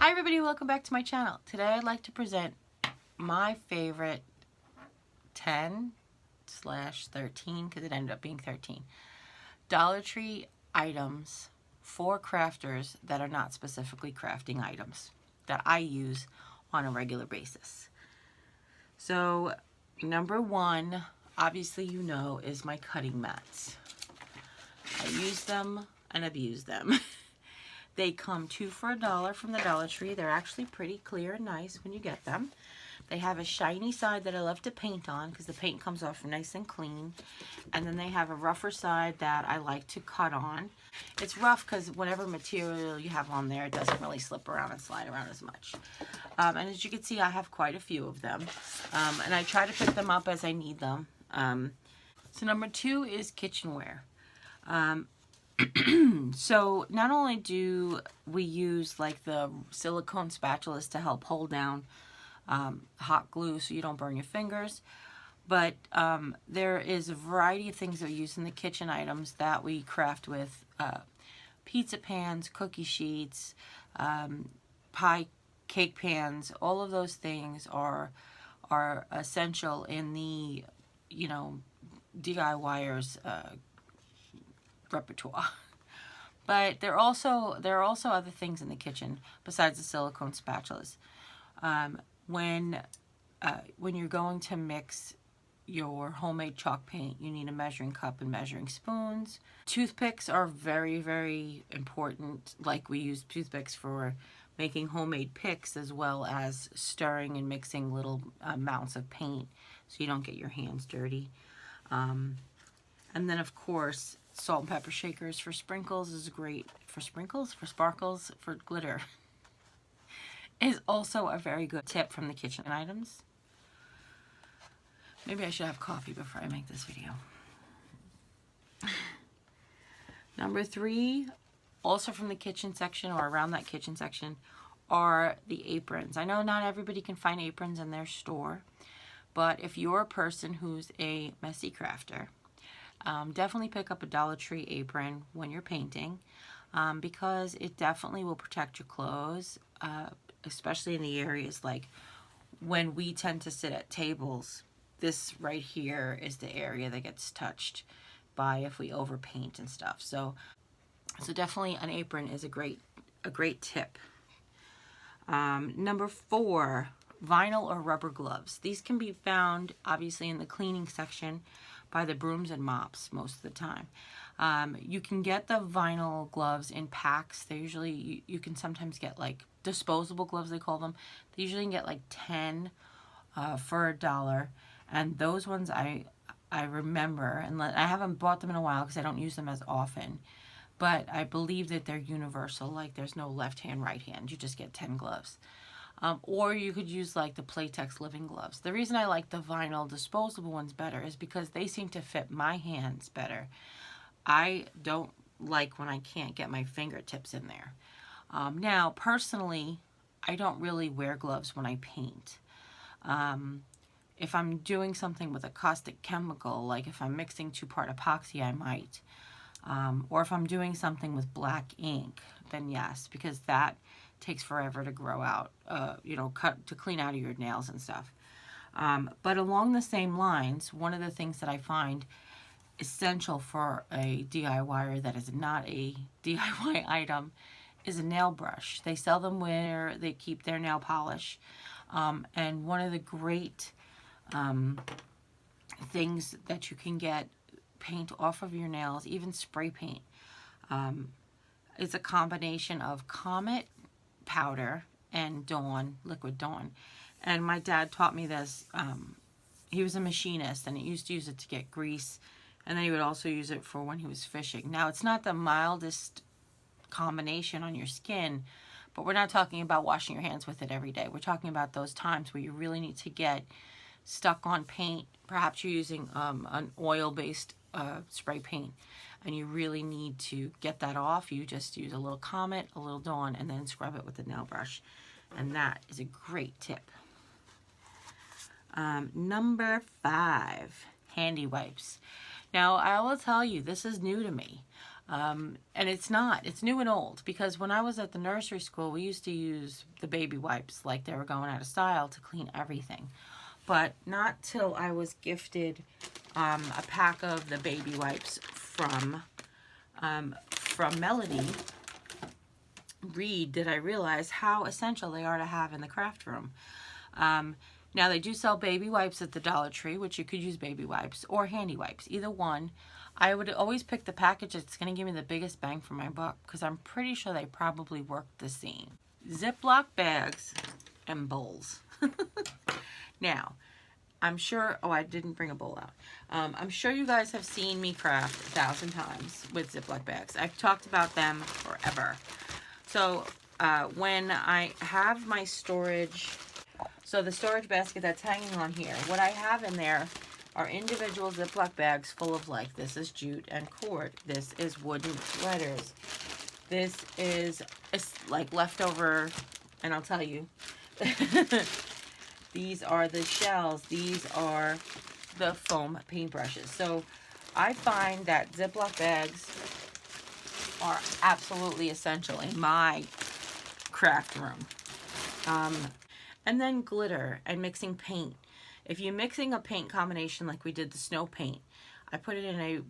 Hi everybody, welcome back to my channel. Today I'd like to present my favorite 10/13, because it ended up being 13, Dollar Tree items for crafters that are not specifically crafting items that I use on a regular basis. So number one, obviously you know, is my cutting mats. I use them and abuse them. They come 2 for $1 from the Dollar Tree. They're actually pretty clear and nice when you get them. They have a shiny side that I love to paint on because the paint comes off nice and clean. And then they have a rougher side that I like to cut on. It's rough because whatever material you have on there, it doesn't really slip around and slide around as much. And as you can see, I have quite a few of them. And I try to pick them up as I need them. So number 2 is kitchenware. So not only do we use like the silicone spatulas to help hold down hot glue so you don't burn your fingers, but there is a variety of things that we use in the kitchen items that we craft with. Pizza pans, cookie sheets, pie cake pans, all of those things are essential in the, you know, DIYers repertoire. But there are also other things in the kitchen besides the silicone spatulas. When you're going to mix your homemade chalk paint, you need a measuring cup and measuring spoons. Toothpicks are very, very important. Like, we use toothpicks for making homemade picks as well as stirring and mixing little amounts of paint so you don't get your hands dirty. And then of course, salt and pepper shakers for sprinkles is great. For sprinkles, for sparkles, for glitter is also a very good tip from the kitchen items. Maybe I should have coffee before I make this video. Number 3, also from the kitchen section or around that kitchen section, are the aprons. I know not everybody can find aprons in their store, but if you're a person who's a messy crafter, definitely pick up a Dollar Tree apron when you're painting, because it definitely will protect your clothes, especially in the areas like when we tend to sit at tables. This right here is the area that gets touched by if we overpaint and stuff. So definitely an apron is a great tip. Number 4, vinyl or rubber gloves. These can be found obviously in the cleaning section by the brooms and mops most of the time. You can get the vinyl gloves in packs. They usually, you can sometimes get like disposable gloves, they call them. They usually can get like 10 for $1. And those ones I remember, and I haven't bought them in a while because I don't use them as often, but I believe that they're universal. Like, there's no left hand, right hand. You just get 10 gloves. Or you could use like the Playtex living gloves. The reason I like the vinyl disposable ones better is because they seem to fit my hands better. I don't like when I can't get my fingertips in there. Now, personally, I don't really wear gloves when I paint. If I'm doing something with a caustic chemical, like if I'm mixing 2-part epoxy, I might. Or if I'm doing something with black ink, then yes, because that takes forever to grow out, you know, to clean out of your nails and stuff. But along the same lines, one of the things that I find essential for a DIYer that is not a DIY item is a nail brush. They sell them where they keep their nail polish. And one of the great things that you can get paint off of your nails, even spray paint, is a combination of Comet powder and Dawn, liquid Dawn. And my dad taught me this. He was a machinist and he used to use it to get grease, and then he would also use it for when he was fishing. Now, it's not the mildest combination on your skin, but we're not talking about washing your hands with it every day. We're talking about those times where you really need to get stuck on paint. Perhaps you're using an oil-based spray paint and you really need to get that off. You just use a little Comet, a little Dawn, and then scrub it with the nail brush. And that is a great tip. Number 5, handy wipes. Now, I will tell you, this is new to me. And it's not. It's new and old, because when I was at the nursery school, we used to use the baby wipes like they were going out of style to clean everything. But not till I was gifted a pack of the baby wipes from Melody Reed did I realize how essential they are to have in the craft room. Now they do sell baby wipes at the Dollar Tree, which you could use baby wipes or handy wipes, either one. I would always pick the package that's going to give me the biggest bang for my buck, because I'm pretty sure they probably work the same. Ziploc bags and bowls. Now, I'm sure, oh, I didn't bring a bowl out. I'm sure you guys have seen me craft 1,000 times with Ziploc bags. I've talked about them forever. So when I have my storage, so the storage basket that's hanging on here, what I have in there are individual Ziploc bags full of, like, this is jute and cord. This is wooden threaders. This is like leftover, and I'll tell you. These are the shells. These are the foam paintbrushes. So I find that Ziploc bags are absolutely essential in my craft room. And then glitter and mixing paint. If you're mixing a paint combination like we did the snow paint, I put it in a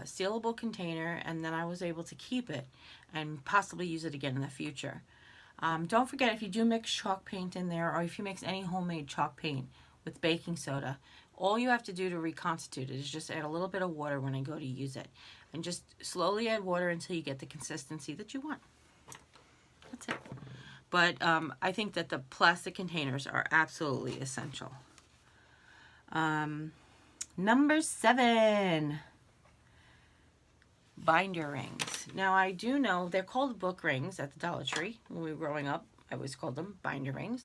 sealable container, and then I was able to keep it and possibly use it again in the future. Don't forget, if you do mix chalk paint in there, or if you mix any homemade chalk paint with baking soda, all you have to do to reconstitute it is just add a little bit of water when I go to use it. And just slowly add water until you get the consistency that you want. That's it. But I think that the plastic containers are absolutely essential. Number 7. Binder rings. Now, I do know they're called book rings at the Dollar Tree. When we were growing up, I always called them binder rings.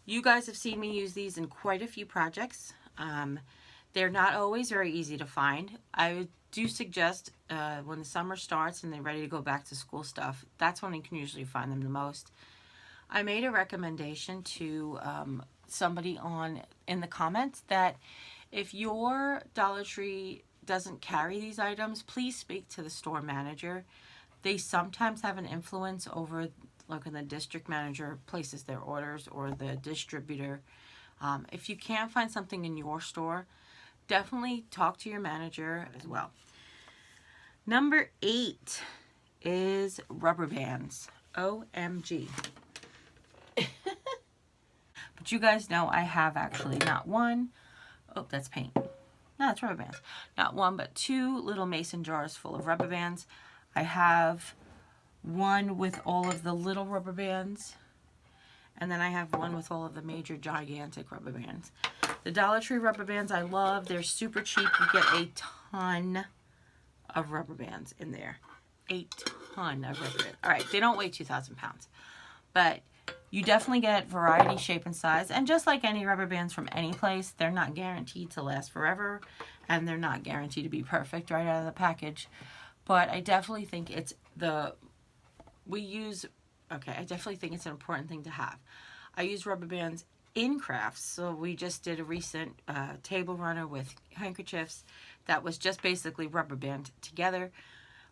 You guys have seen me use these in quite a few projects. They're not always very easy to find. I do suggest when the summer starts and they're ready to go back to school stuff, that's when you can usually find them the most. I made a recommendation to somebody in the comments that if your Dollar Tree doesn't carry these items, please speak to the store manager. They sometimes have an influence over, like, when the district manager places their orders, or the distributor. If you can't find something in your store, definitely talk to your manager as well. Number 8 is rubber bands. OMG. But you guys know I have actually not one, oh, that's paint. No, it's rubber bands. Not one, but 2 little mason jars full of rubber bands. I have one with all of the little rubber bands, and then I have one with all of the major gigantic rubber bands. The Dollar Tree rubber bands I love. They're super cheap. You get a ton of rubber bands in there. A ton of rubber bands. All right, they don't weigh 2,000 pounds, but you definitely get variety, shape, and size. And just like any rubber bands from any place, they're not guaranteed to last forever, and they're not guaranteed to be perfect right out of the package. But I definitely think I definitely think it's an important thing to have. I use rubber bands in crafts. So we just did a recent table runner with handkerchiefs that was just basically rubber band together.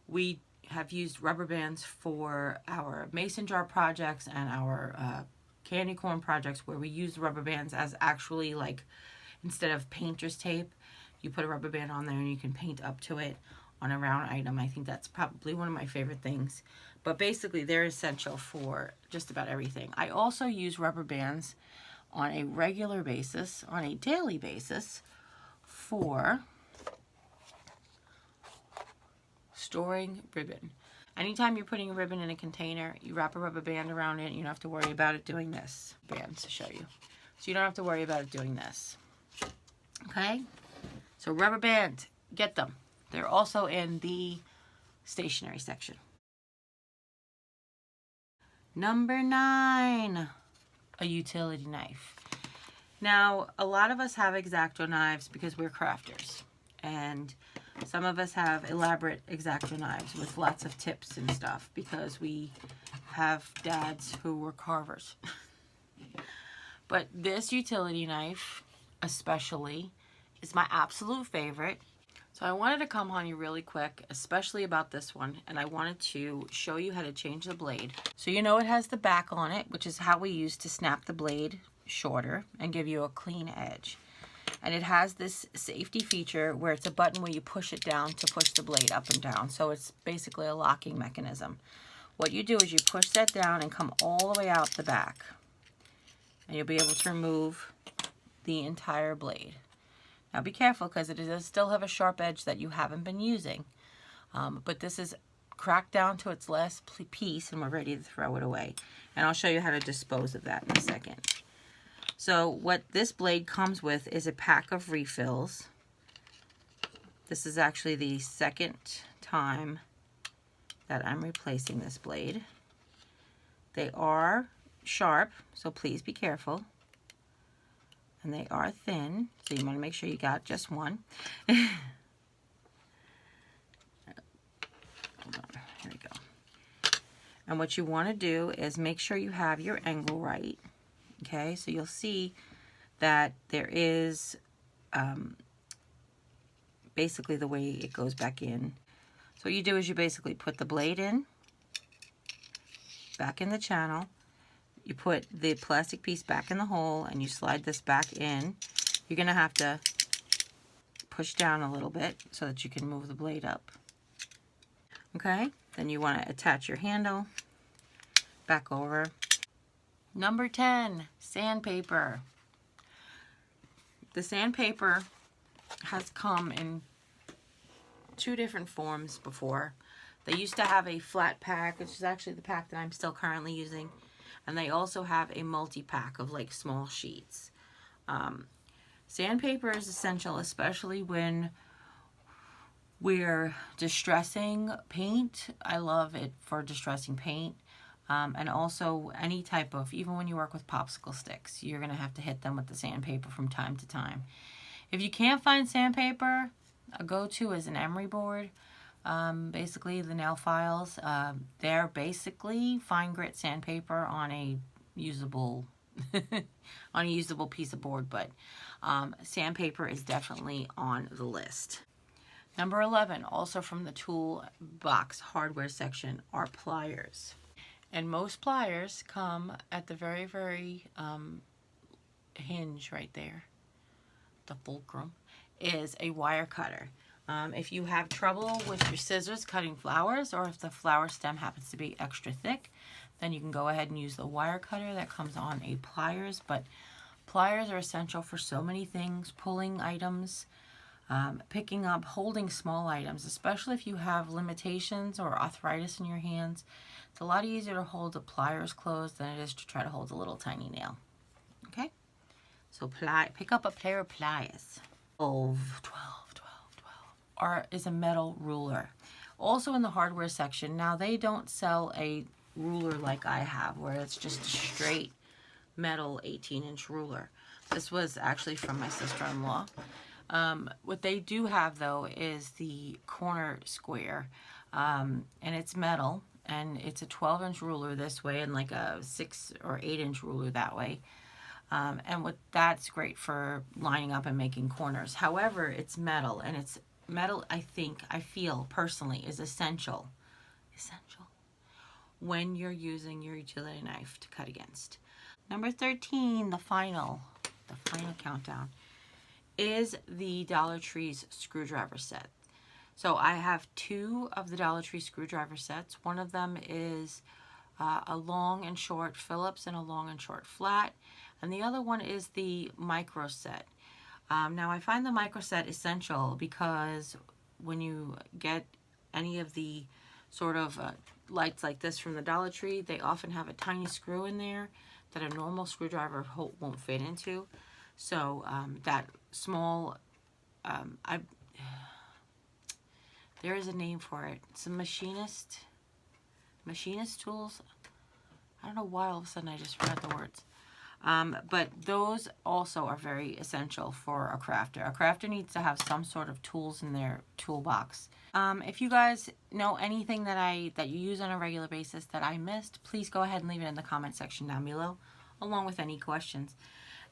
We have used rubber bands for our mason jar projects and our candy corn projects, where we use rubber bands as actually, like, instead of painter's tape, you put a rubber band on there and you can paint up to it on a round item. I think that's probably one of my favorite things. But basically, they're essential for just about everything. I also use rubber bands on a regular basis, on a daily basis, for storing ribbon. Anytime you're putting a ribbon in a container, you wrap a rubber band around it, and you don't have to worry about it doing this. Bands to show you. So you don't have to worry about it doing this. Okay? So rubber band, get them. They're also in the stationery section. Number 9, a utility knife. Now, a lot of us have X-Acto knives because we're crafters. And some of us have elaborate X-Acto knives with lots of tips and stuff because we have dads who were carvers. But this utility knife, especially, is my absolute favorite. So I wanted to come on you really quick, especially about this one, and I wanted to show you how to change the blade. So you know it has the back on it, which is how we use to snap the blade shorter and give you a clean edge. And it has this safety feature where it's a button where you push it down to push the blade up and down. So it's basically a locking mechanism. What you do is you push that down and come all the way out the back. And you'll be able to remove the entire blade. Now be careful because it does still have a sharp edge that you haven't been using. But this is cracked down to its last piece and we're ready to throw it away. And I'll show you how to dispose of that in a second. So what this blade comes with is a pack of refills. This is actually the second time that I'm replacing this blade. They are sharp, so please be careful. And they are thin, so you want to make sure you got just one. Hold on, here we go. And what you want to do is make sure you have your angle right. Okay, so you'll see that there is basically the way it goes back in. So what you do is you basically put the blade in, back in the channel. You put the plastic piece back in the hole and you slide this back in. You're going to have to push down a little bit so that you can move the blade up. Okay, then you want to attach your handle back over. Number 10, sandpaper. The sandpaper has come in two different forms before. They used to have a flat pack, which is actually the pack that I'm still currently using. And they also have a multi-pack of like small sheets. Sandpaper is essential, especially when we're distressing paint. I love it for distressing paint. And also any type of, even when you work with popsicle sticks, you're going to have to hit them with the sandpaper from time to time. If you can't find sandpaper, a go-to is an emery board. Basically the nail files, they're basically fine grit sandpaper on a usable on a usable piece of board, but sandpaper is definitely on the list. Number 11, also from the toolbox hardware section, are pliers. And most pliers come at the very hinge right there. The fulcrum is a wire cutter. If you have trouble with your scissors cutting flowers, or if the flower stem happens to be extra thick, then you can go ahead and use the wire cutter that comes on a pliers. But pliers are essential for so many things: pulling items, picking up, holding small items, especially if you have limitations or arthritis in your hands. It's a lot easier to hold the pliers closed than it is to try to hold a little tiny nail. Okay, so pick up a pair of pliers. 12. Is a metal ruler. Also in the hardware section. Now they don't sell a ruler like I have, where it's just a straight metal 18-inch ruler. This was actually from my sister-in-law. What they do have though is the corner square, and it's metal, and it's a 12-inch ruler this way and like a 6 or 8-inch ruler that way. And that's great for lining up and making corners. However, it's metal, and it's metal, I feel personally, is essential when you're using your utility knife to cut against. Number 13, the final countdown, is the Dollar Tree's screwdriver set. So I have two of the Dollar Tree screwdriver sets. One of them is a long and short Phillips and a long and short flat, and the other one is the micro set. Now I find the micro set essential because when you get any of the sort of lights like this from the Dollar Tree, they often have a tiny screw in there that a normal screwdriver won't fit into. So that small, there is a name for it. It's a machinist tools. I don't know why all of a sudden I just forgot the words. But those also are very essential for a crafter. A crafter needs to have some sort of tools in their toolbox. If you guys know anything that you use on a regular basis that I missed, please go ahead and leave it in the comment section down below, along with any questions.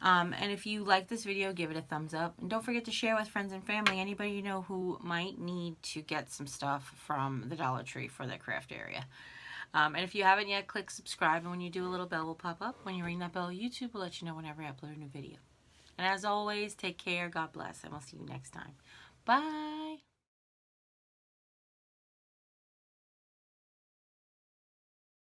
And if you like this video, give it a thumbs up. And don't forget to share with friends and family, anybody you know who might need to get some stuff from the Dollar Tree for their craft area. And if you haven't yet, click subscribe. And when you do, a little bell will pop up. When you ring that bell, YouTube will let you know whenever I upload a new video. And as always, take care, God bless, and we'll see you next time. Bye.